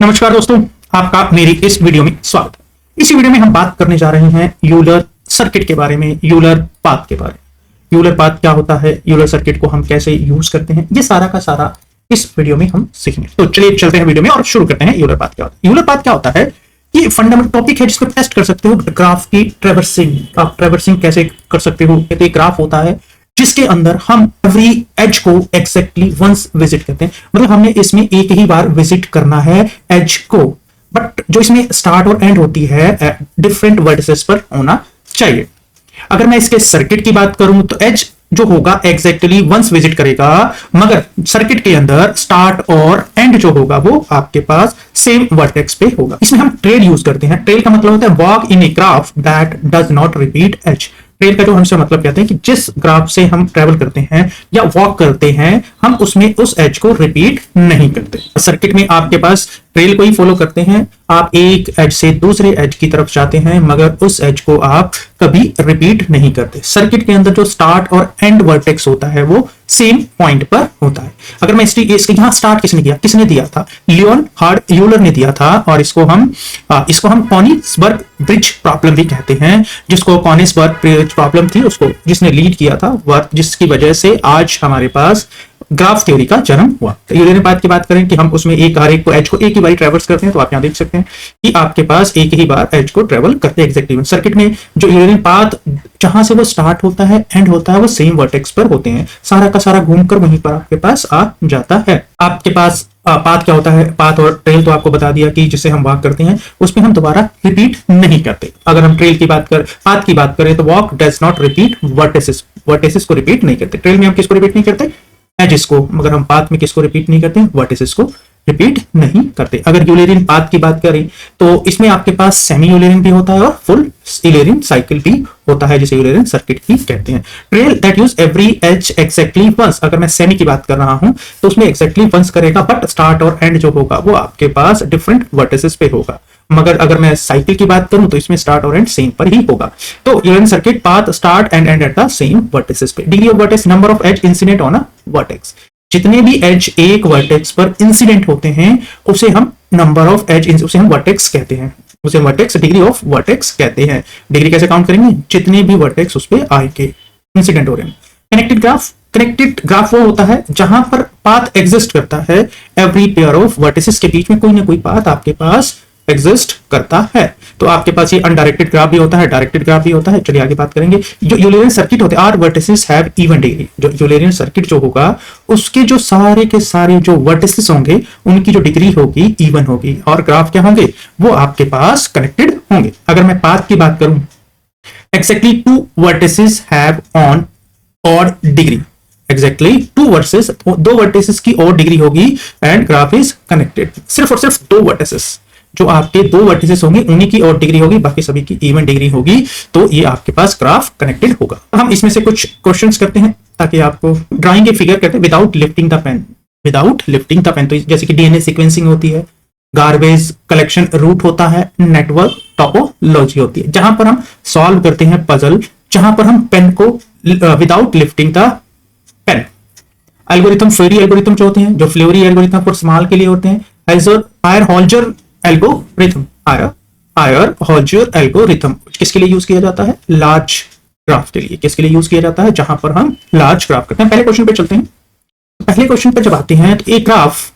नमस्कार दोस्तों, आपका मेरी इस वीडियो में स्वागत। इसी वीडियो में हम बात करने जा रहे हैं यूलर सर्किट के बारे में, यूलर पाथ के बारे में। यूलर पाथ क्या होता है, यूलर सर्किट को हम कैसे यूज करते हैं, ये सारा का सारा इस वीडियो में हम सीखेंगे। तो चलिए चलते हैं वीडियो में और शुरू करते हैं। यूलर पाथ क्या होता है? यूलर पाथ क्या होता है? ये फंडामेंटल टॉपिक है जिसको टेस्ट कर सकते हो ग्राफ की ट्रेवर्सिंग। आप ट्रेवर्सिंग कैसे कर सकते हो? तो एक ग्राफ होता है जिसके अंदर हम एवरी एज को एग्जैक्टली वंस विजिट करते हैं, मतलब हमने इसमें एक ही बार विजिट करना है एज को, बट जो इसमें स्टार्ट और एंड होती है डिफरेंट वर्टिसेस पर होना चाहिए। अगर मैं इसके सर्किट की बात करूं तो एज जो होगा एग्जैक्टली वंस विजिट करेगा, मगर सर्किट के अंदर स्टार्ट और एंड जो होगा वो आपके पास सेम वर्टेक्स पे होगा। इसमें हम ट्रेल यूज करते हैं। ट्रेल का मतलब होता है walk in a graph that does not repeat edge. Trail का जो हमसे मतलब कहते हैं कि जिस ग्राफ से हम ट्रेवल करते हैं या वॉक करते हैं, हम उसमें उस एज को रिपीट नहीं करते। सर्किट में आपके पास ट्रेल को ही फॉलो करते हैं, आप एक एज से दूसरे एज की तरफ जाते हैं, मगर उस एज को आप कभी रिपीट नहीं करते। सर्किट के अंदर जो स्टार्ट और एंड वर्टेक्स होता है वो सेम पॉइंट पर होता है। अगर मैं इसके यहाँ स्टार्ट किसने दिया था? लियोनहार्ड यूलर ने दिया था, और इसको हम कॉनिक्सबर्ग ब्रिज प्रॉब्लम भी कहते हैं, जिसको कॉनिक्सबर्ग ब्रिज प्रॉब्लम थी उसको जिसने लीड किया था, जिसकी वजह से आज हमारे पास ग्राफ थ्योरी का जन्म हुआ। तो यूलर पाथ की बात करें कि हम उसमें हर एक को एज को एक ही बार ट्रेवल्स करते हैं, तो आप यहां देख सकते हैं कि आपके पास एक ही बार एज को ट्रेवल करते हैं एग्जैक्टली। सर्किट में जो यूलर पाथ जहां से वो स्टार्ट होता है एंड होता है वो सेम वर्टेक्स पर होते हैं, सारा का सारा घूमकर वहीं पर आपके पास आ जाता है। आपके पास पाथ क्या होता है? पाथ और ट्रेल तो आपको बता दिया कि जिसे हम वॉक करते हैं उसमें हम दोबारा रिपीट नहीं करते। अगर हम पाथ की बात करें तो walk does not repeat vertices को रिपीट नहीं करते। ट्रेल में हम किसको रिपीट नहीं करते? एजेस को। मगर हम पाथ में किसको रिपीट नहीं करते? वर्टिसेस को रिपीट नहीं करते। अगर यूलेरियन पाथ की बात करें तो इसमें आपके पास सेमी यूलेरियन भी होता है और फुल यूलेरियन साइकिल भी होता है, जिसे यूलेरियन सर्किट भी कहते हैं। Trail that uses every edge exactly once. अगर मैं सेमी की बात कर रहा हूं तो उसमें एक्जैक्टली वंस करेगा, बट स्टार्ट और एंड जो होगा वो आपके पास डिफरेंट वर्टिसेस पे होगा। मगर अगर मैं साइकिल की बात करूं तो इसमें स्टार्ट और एंड सेम पर ही होगा। तो Eulerian circuit path start and end at the same vertices पे। Degree of vertex, number of edge incident on a vertex. जितने भी एज एक वर्टेक्स पर इंसिडेंट होते हैं उसे हम नंबर ऑफ एज, उसे हम वर्टेक्स कहते हैं, उसे वर्टेक्स डिग्री ऑफ वर्टेक्स कहते हैं। डिग्री कैसे काउंट करेंगे? जितने भी वर्टेक्स उस पे आएंगे, इंसिडेंट हो रहे हैं। कनेक्टेड ग्राफ वो होता है जहां पर पाथ एग्जिस्ट करता है, एवरी पेयर ऑफ वर्टिसेस के बीच में कोई ना कोई पाथ आपके पास एग्जिस्ट करता है। तो आपके पास ये अनडायरेक्टेड ग्राफ भी होता है, डायरेक्टेड ग्राफ भी होता है। चलिए आगे बात करेंगे। जो यूलेरियन सर्किट होते हैं, are vertices have even degree. जो यूलेरियन सर्किट जो होगा उसके जो सारे के सारे जो वर्टिसेस होंगे उनकी जो डिग्री होगी इवन होगी, और ग्राफ क्या होंगे? वो आपके पास कनेक्टेड होंगे। अगर मैं पाथ की बात करूं, exactly two vertices have on odd degree. Exactly दो वर्टिसेस की और डिग्री होगी एंड ग्राफ इज कनेक्टेड। सिर्फ और सिर्फ दो वर्टिसेस, जो आपके दो वर्टिसेस होंगे उन्हीं की और डिग्री होगी, बाकी सभी की इवन डिग्री होगी, तो ये आपके पास ग्राफ कनेक्टेड होगा। हम इसमें से कुछ क्वेश्चंस करते हैं ताकि आपको ड्राइंग के फिगर करते हैं विदाउट लिफ्टिंग द पेन। तो जैसे कि डीएनए सीक्वेंसिंग होती है, गार्बेज कलेक्शन रूट होता है, नेटवर्क टोपोलॉजी होती है, जहां पर हम सॉल्व करते हैं पजल, जहां पर हम पेन को without lifting the pen. Algorithm, Fleury algorithm जो होते हैं, जो फ्लोरी एल्गोरिथम फॉर स्मॉल के लिए होते हैं, हायर-होल्जर एल्गोरिथम किसके लिए यूज किया जाता है? लार्ज ग्राफ के लिए। किसके लिए यूज किया जाता है? जहां पर हम लार्ज ग्राफ करते हैं। पहले क्वेश्चन पे चलते हैं। पहले क्वेश्चन पे जब आते हैं तो एक graph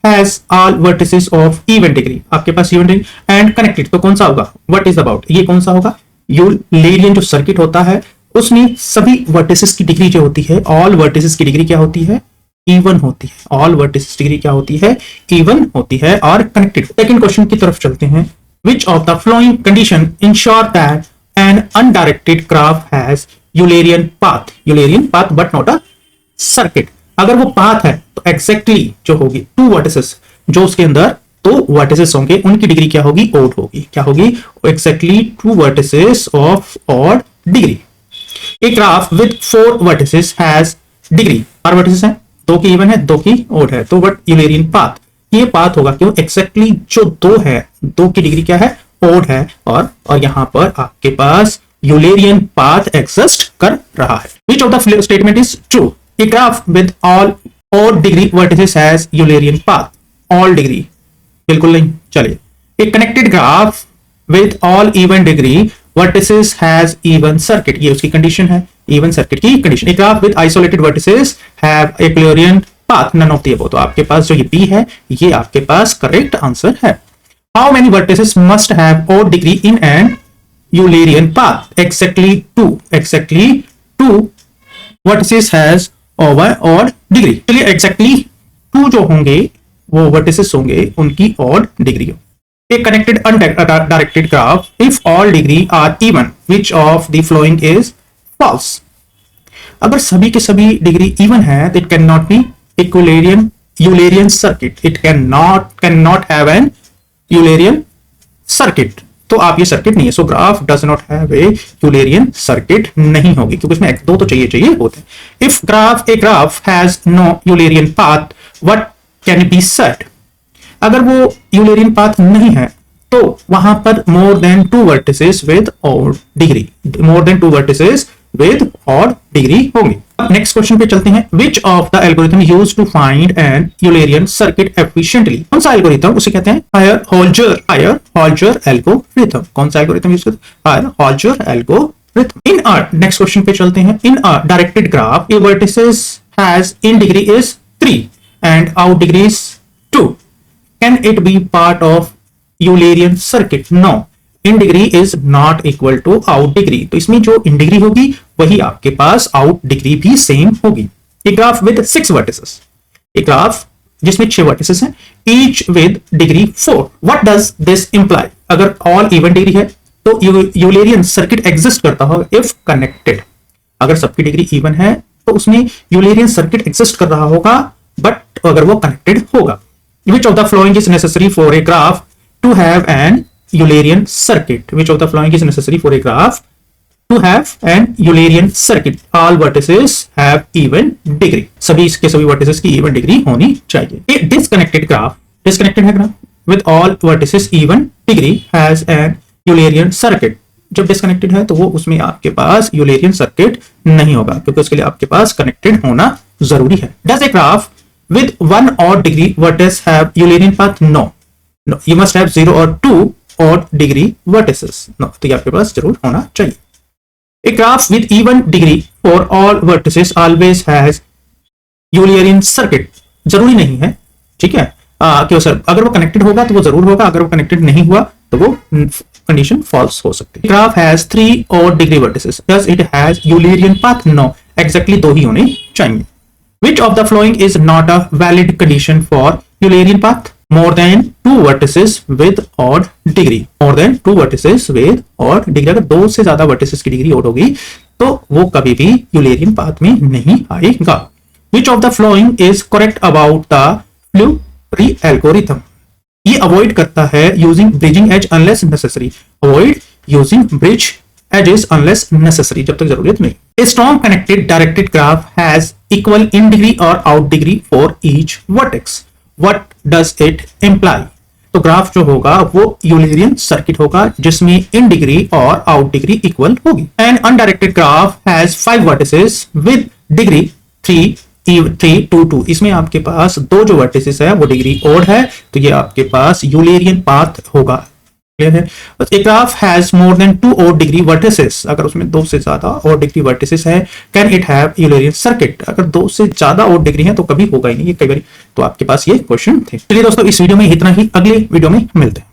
has all vertices of even degree, आपके पास इवन डिग्री एंड कनेक्टेड, तो कौन सा होगा? व्हाट इज अबाउट, ये कौन सा होगा? यूलेरियन जो सर्किट होता है उसमें सभी वर्टिसेस की डिग्री जो होती है, ऑल वर्टिसेस की डिग्री क्या होती है? इवन होती है। ऑल वर्टिसेस डिग्री क्या होती है? इवन होती है और कनेक्टेड। सेकंड क्वेश्चन की तरफ चलते हैं। Which of the following condition ensure that an undirected graph has Eulerian path but not a circuit? अगर वो पाथ है तो एग्जैक्टली जो होगी टू वर्टिसेस, जो उसके अंदर दो वर्टिसेस होंगे उनकी डिग्री क्या होगी? ओड होगी। क्या होगी? Exactly two vertices of odd degree. एक graph with four vertices has degree, चार वर्टिसेस है, दो की इवन है, दो की ओड है, तो व्हाट यूलेरियन पाथ, ये पाथ होगा। क्यों? एक्जैक्टली जो दो है, दो की डिग्री क्या है? ओड है, और यहां पर आपके पास यूलेरियन पाथ एग्जिस्ट कर रहा है। विच of the statement is true? A graph with all odd degree vertices has Eulerian path. All degree बिल्कुल नहीं। चलिए, a connected graph with all even degree vertices has even circuit, ये उसकी condition है, even circuit की condition. A graph with isolated vertices have Eulerian path, none of the above. तो आपके पास जो ये बी है ये आपके पास करेक्ट आंसर है। How many vertices must have odd degree in an Eulerian path? Exactly two vertices has over odd degree. चलिए, एक्जैक्टली टू जो होंगे वो वर्टिसेस होंगे उनकी odd degree. A connected undirected graph, if all degree are even, which of the following is false? अगर सभी के सभी डिग्री इवन है तो it cannot be Eulerian circuit. It cannot have an Eulerian circuit. तो आप ये सर्किट नहीं है। So graph does not have a Eulerian circuit नहीं होगी, क्योंकि इसमें दो तो चाहिए होते हैं। If a graph has no Eulerian path, what can be said? अगर वो यूलेरियन पाथ नहीं है तो वहां पर more than two vertices with odd degree, होंगे। नेक्स्ट क्वेश्चन पे चलते हैं। Which of the algorithm used to find an Eulerian circuit efficiently? कौन सा एल्गोरिथम? उसे कहते हैं हायर-हॉल्जर एल्गोरिथम। कौन सा एल्गोरिथम यूज करते हैं? हायर-हॉल्जर एल्गोरिथम। नेक्स्ट क्वेश्चन पे चलते हैं। In a directed graph a vertices has in degree is 3 and out degree is 2. Can it be part of Eulerian circuit? No. In degree is not equal to out degree. तो इसमें जो in degree होगी वही आपके पास out degree भी same होगी। A graph with 6 vertices. A graph जिसमें 6 vertices हैं, each with degree 4. What does this imply? अगर all even degree है तो Eulerian circuit exist करता होगा if connected. अगर सबकी डिग्री even है तो उसमें Eulerian circuit exist कर रहा होगा, but अगर वो connected होगा। Which of the following is necessary for a graph to have an Eulerian circuit? Which of the following is necessary for a graph to have an Eulerian circuit? All vertices have even degree. सभी के सभी vertices की even degree होनी चाहिए। A disconnected graph, disconnected है graph with all vertices even degree has an Eulerian circuit. जब disconnected है तो वो उसमें आपके पास Eulerian circuit नहीं होगा, क्योंकि उसके लिए आपके पास connected होना जरूरी है। Does a graph with 1 odd degree vertex have Eulerian path? No. You must have 0 or 2 odd degree vertices. No. तो ये आपके पास जरूर होना चाहिए। A graph with even degree for all vertices always has Eulerian circuit. जरूरी नहीं है, ठीक है। क्यों सर? अगर वो कनेक्टेड होगा तो वो जरूर होगा, अगर वो कनेक्टेड नहीं हुआ तो वो कंडीशन फॉल्स हो सकती है। Graph has 3 odd degree vertices. Does it has Eulerian path? No. Exactly 2 ही होने चाहिए। Which of the following is not a valid condition for Eulerian path? More than 2 vertices with odd degree. More than 2 vertices with odd degree. अगर 2 से ज्यादा vertices की degree odd होगी तो वो कभी भी Eulerian path में नहीं आएगा। Which of the following is correct about the Fleury algorithm? ये अवॉइड करता है using bridging edge unless necessary. Avoid using bridge edges unless necessary, जब तक जरूरत नहीं। A strong connected directed graph has equal in degree or out degree for each vertex. What does it imply? तो graph जो होगा वो Eulerian circuit होगा जिसमें इन डिग्री और आउट डिग्री इक्वल होगी। An undirected graph has 5 vertices with degree 3, 2, 2. इसमें आपके पास 2 जो वर्टिसेस है वो डिग्री ओड है, तो ये आपके पास यूलेरियन पाथ होगा। है। A graph has more than 2 odd degree vertices. अगर उसमें 2 से ज्यादा odd degree vertices है, can it have Eulerian circuit? अगर 2 से ज्यादा odd degree है तो कभी होगा ही नहीं, ये कई बार। तो आपके पास ये क्वेश्चन थे। चलिए दोस्तों, इस वीडियो में इतना ही, अगले वीडियो में मिलते हैं।